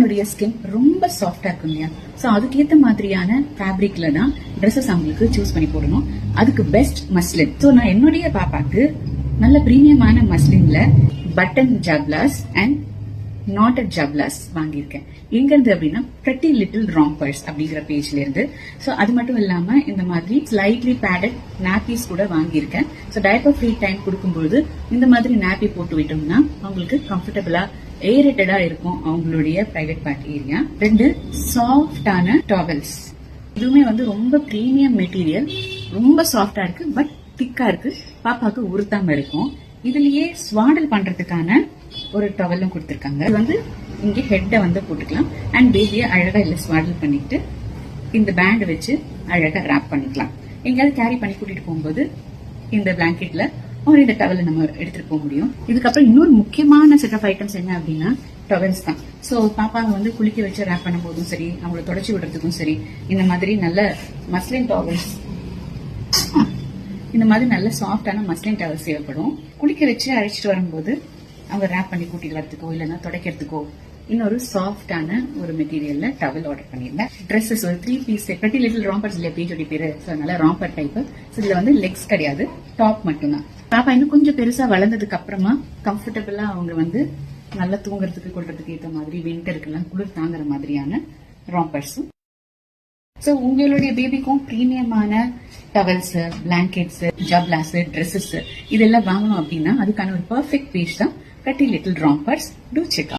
பேபியோடைய skin ரொம்ப சாஃப்டா இருக்கும் இல்லையா, சோ அதுக்கேத்த மாதிரியான ஃபேப்ரிக்ல தான் ட்ரெஸ்ஸஸ் அவங்களுக்கு சூஸ் பண்ணி போடணும். அதுக்கு பெஸ்ட் மஸ்லின். சோ நான் என்னுடைய பாப்பாக்கு நல்ல பிரீமியமான மஸ்லின்ல பட்டன் ஜப்லாஸ் அண்ட் நாட்டட் ஜப்லாஸ் வாங்கியிருக்கேன். எங்க இருந்து அப்படின்னா பிரெட்டி லிட்டில் ராம்பர்ஸ் அப்படிங்கிற பேஜ்ல இருந்து. சோ அது மட்டும் இல்லாம இந்த மாதிரி ஸ்லைட்லி பேடட் நாப்பீஸ் கூட வாங்கியிருக்கேன். சோ டயப்பர் ஃப்ரீ டைம் கொடுக்கும்போது இந்த மாதிரி நாப்பி போட்டு விட்டோம்னா அவங்களுக்கு கம்ஃபர்டபுளா ஏரேட்டடா இருக்கும் அவங்களுடைய பிரைவேட் பார்ட் ஏரியா. 2 சாஃப்டான டவல்ஸ். இதுவுமே ரொம்ப பிரீமியம் மெட்டீரியல், ரொம்ப சாஃப்டா இருக்கு, பட் திக்கா இருக்கு, பாப்பாக்கு உறுத்தாம இருக்கும். இதுலயே ஸ்வாடல் பண்றதுக்கான ஒரு டவலும் கொடுத்திருக்காங்க. இது இங்க ஹெட்ட போட்டுக்கலாம் அண்ட் பேபியை அழகா இல்ல ஸ்வாடல் பண்ணிட்டு இந்த பேண்ட் வச்சு அழகா ரேப் பண்ணிக்கலாம். எங்கேயாவது கேரி பண்ணி கூட்டிட்டு போகும்போது இந்த பிளாங்கெட்ல ஒரு இந்த டவலை நம்ம எடுத்துட்டு போக முடியும். இதுக்கப்புறம் இன்னொரு முக்கியமான செட் ஆஃப் ஐட்டம்ஸ் என்ன அப்படின்னா டவல்ஸ் தான். சோ பாப்பாவை குளிக்க வச்சு ரேப் பண்ணும் போதும் சரி, அவங்களை தொடச்சி விடுறதுக்கும் சரி, இந்த மாதிரி நல்ல மஸ்லின் டவல்ஸ், இந்த மாதிரி நல்ல சாஃப்டான மஸ்லின் டவல்ஸ் தேவைப்படும். குளிக்க வச்சு அழைச்சிட்டு வரும்போது அவங்க ரேப் பண்ணி கூட்டிட்டு வரதுக்கோ இல்லைன்னா துடைக்கிறதுக்கோ இன்னொரு சாஃப்டான ஒரு மெட்டீரியல்ல டவல் ஆர்டர் பண்ணிருந்தேன். ட்ரெஸ்ஸஸ் ஒரு 3 பீஸ் பிரெட்டி லிட்டில் ராம்பர்ஸ் இல்லையா பேஜோட பேரு. அதனால ராம்பர் டைப். இதுல லெக்ஸ் கிடையாது, டாப் மட்டும்தான். பாப்பா இன்னும் கொஞ்சம் பெருசா வளர்ந்ததுக்கு அப்புறமா கம்ஃபர்டபுளா அவங்க நல்லா தூங்குறதுக்கு கொள்றதுக்கு ஏற்ற மாதிரி விண்டருக்கு எல்லாம் குளிர் தாங்குற மாதிரியான ராம்பர்ஸும். சோ உங்களுடைய பேபிக்கும் பிரீமியமான டவல்ஸ், பிளாங்கெட்ஸ், ஜப்லாஸ், ட்ரெஸ்ஸஸ் இதெல்லாம் வாங்கணும் அப்படின்னா அதுக்கான ஒரு பெர்ஃபெக்ட் பேஜ் தான் pretty little rompers. Do check.